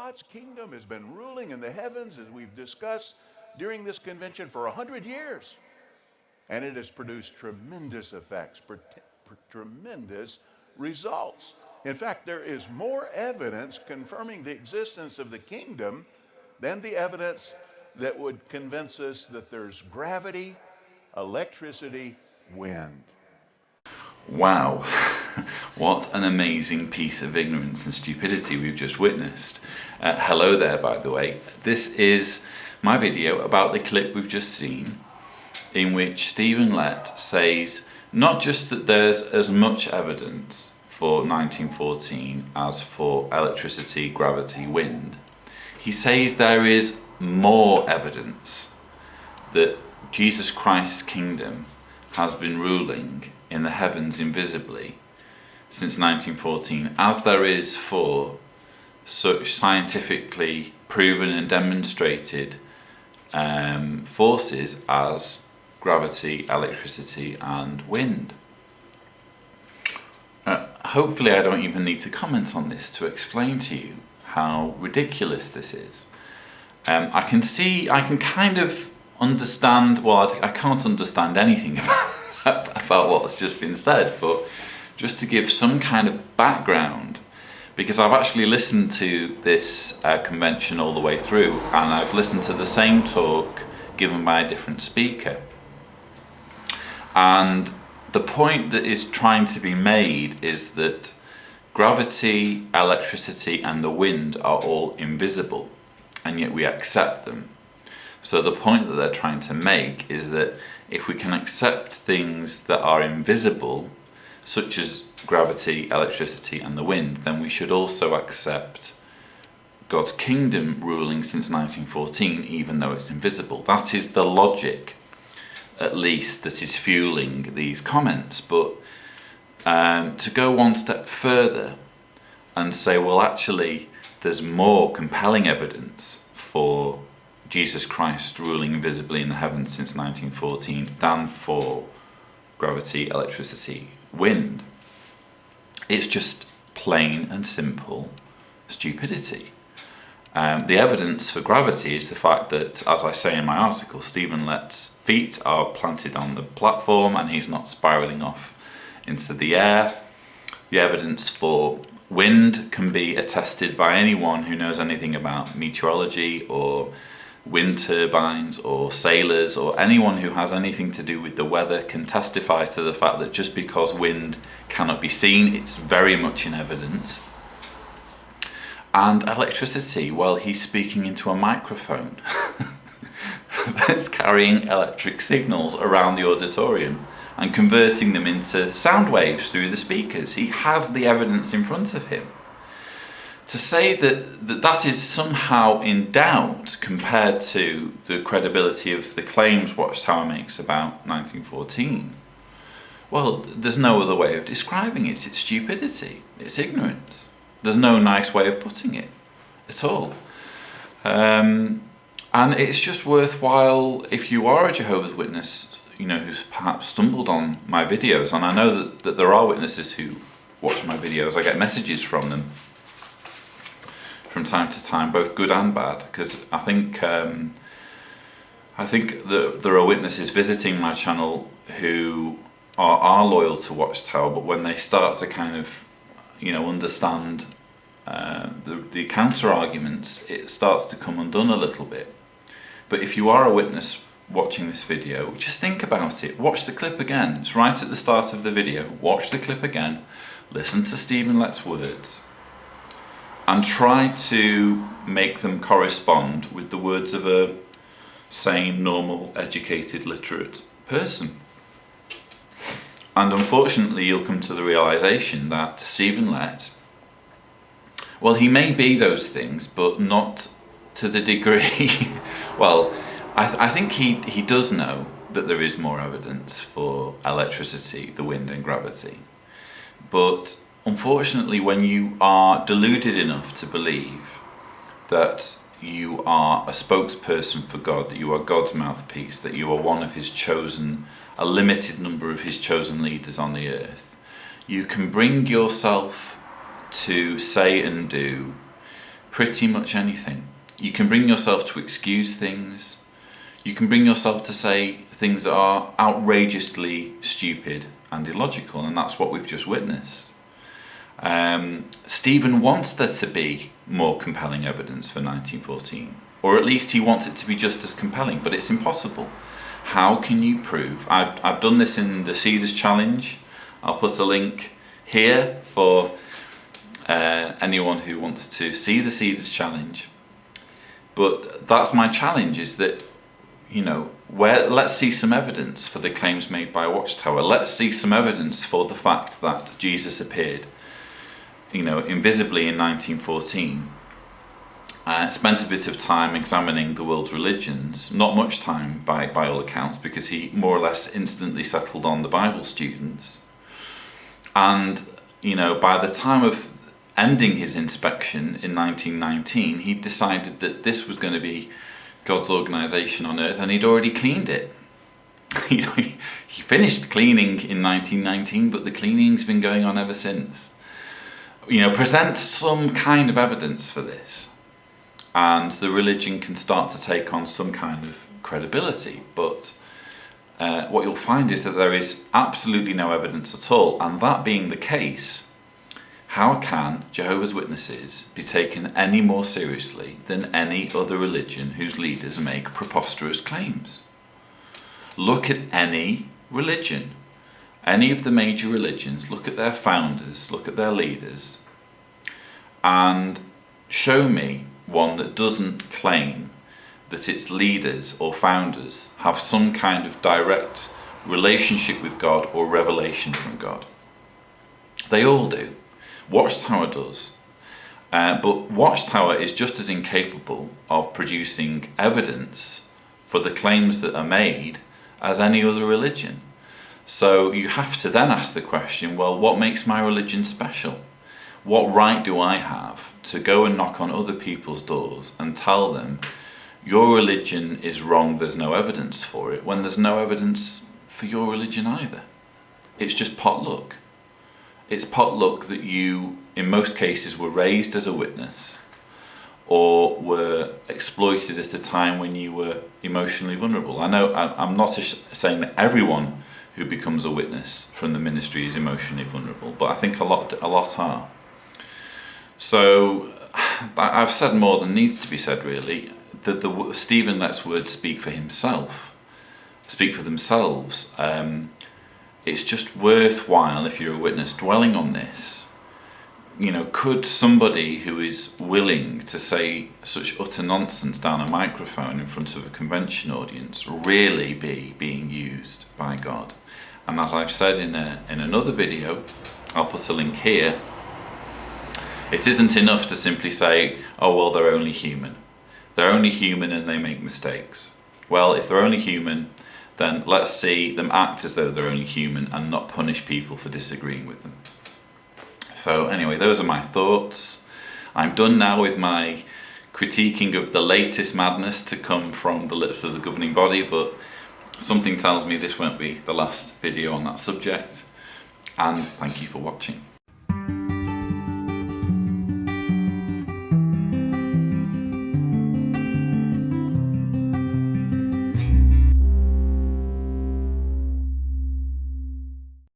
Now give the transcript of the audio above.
God's kingdom has been ruling in the heavens, as we've discussed during this convention, for 100 years. And it has produced tremendous effects, tremendous results. In fact, there is more evidence confirming the existence of the kingdom than the evidence that would convince us that there's gravity, electricity, wind. Wow, what an amazing piece of ignorance and stupidity we've just witnessed. Hello there, by the way. This is my video about the clip we've just seen, in which Stephen Lett says not just that there's as much evidence for 1914 as for electricity, gravity, wind. He says there is more evidence that Jesus Christ's kingdom has been ruling in the heavens invisibly since 1914, as there is for such scientifically proven and demonstrated forces as gravity, electricity, and wind. Hopefully I don't even need to comment on this to explain to you how ridiculous this is. I can kind of understand, well, I can't understand anything about what's just been said, but just to give some kind of background, because I've actually listened to this convention all the way through, and I've listened to the same talk given by a different speaker. And the point that is trying to be made is that gravity, electricity, and the wind are all invisible, and yet we accept them. So the point that they're trying to make is that if we can accept things that are invisible, such as gravity, electricity, and the wind, then we should also accept God's kingdom ruling since 1914, even though it's invisible. That is the logic, at least, that is fueling these comments. But to go one step further and say, well, actually, there's more compelling evidence for Jesus Christ ruling invisibly in the heavens since 1914 than for gravity, electricity, wind. It's just plain and simple stupidity. The evidence for gravity is the fact that, as I say in my article, Stephen Lett's feet are planted on the platform and he's not spiraling off into the air. The evidence for wind can be attested by anyone who knows anything about meteorology or wind turbines or sailors, or anyone who has anything to do with the weather can testify to the fact that just because wind cannot be seen, it's very much in evidence. And electricity, well, he's speaking into a microphone that's carrying electric signals around the auditorium and converting them into sound waves through the speakers. He has the evidence in front of him. To say that is somehow in doubt compared to the credibility of the claims Watchtower makes about 1914, well, there's no other way of describing it. It's stupidity. It's ignorance. There's no nice way of putting it at all. And it's just worthwhile, if you are a Jehovah's Witness, who's perhaps stumbled on my videos, and I know that there are witnesses who watch my videos. I get messages from them from time to time, both good and bad, because I think that there are witnesses visiting my channel who are loyal to Watchtower, but when they start to kind of understand the counter arguments, it starts to come undone a little bit. But if you are a witness watching this video, just think about it. Watch the clip again. It's right at the start of the video. Watch the clip again. Listen to Stephen Lett's words and try to make them correspond with the words of a sane, normal, educated, literate person. And unfortunately, you'll come to the realization that Stephen Lett, well, he may be those things, but not to the degree. Well, I think he does know that there is more evidence for electricity, the wind, and gravity. But unfortunately, when you are deluded enough to believe that you are a spokesperson for God, that you are God's mouthpiece, that you are one of his chosen, a limited number of his chosen leaders on the earth, you can bring yourself to say and do pretty much anything. You can bring yourself to excuse things. You can bring yourself to say things that are outrageously stupid and illogical, and that's what we've just witnessed. Stephen wants there to be more compelling evidence for 1914, or at least he wants it to be just as compelling, but it's impossible. How can you prove? I've done this in the Cedars challenge. I'll put a link here for anyone who wants to see the Cedars challenge. But that's my challenge, is that, let's see some evidence for the claims made by Watchtower. Let's see some evidence for the fact that Jesus appeared, invisibly in 1914. Spent a bit of time examining the world's religions, not much time by all accounts, because he more or less instantly settled on the Bible students. And, by the time of ending his inspection in 1919, he decided that this was going to be God's organisation on earth, and he'd already cleaned it. He finished cleaning in 1919, but the cleaning's been going on ever since. Present some kind of evidence for this, and the religion can start to take on some kind of credibility. But what you'll find is that there is absolutely no evidence at all, and that being the case, how can Jehovah's Witnesses be taken any more seriously than any other religion whose leaders make preposterous claims? Look at any religion, any of the major religions, look at their founders, look at their leaders, and show me one that doesn't claim that its leaders or founders have some kind of direct relationship with God or revelation from God. They all do. Watchtower does. But Watchtower is just as incapable of producing evidence for the claims that are made as any other religion. So you have to then ask the question, well, what makes my religion special? What right do I have to go and knock on other people's doors and tell them, your religion is wrong, there's no evidence for it, when there's no evidence for your religion either? It's just pot luck. It's pot luck that you, in most cases, were raised as a witness or were exploited at a time when you were emotionally vulnerable. I know I'm not saying that everyone who becomes a witness from the ministry is emotionally vulnerable, but I think a lot are. So I've said more than needs to be said, really. That the Stephen Lett's words speak for themselves. It's just worthwhile, if you're a witness, dwelling on this. Could somebody who is willing to say such utter nonsense down a microphone in front of a convention audience really be being used by God? And as I've said in another video, I'll put a link here, it isn't enough to simply say, oh well, they're only human. They're only human and they make mistakes. Well, if they're only human, then let's see them act as though they're only human and not punish people for disagreeing with them. So anyway, those are my thoughts. I'm done now with my critiquing of the latest madness to come from the lips of the governing body, but something tells me this won't be the last video on that subject. And thank you for watching.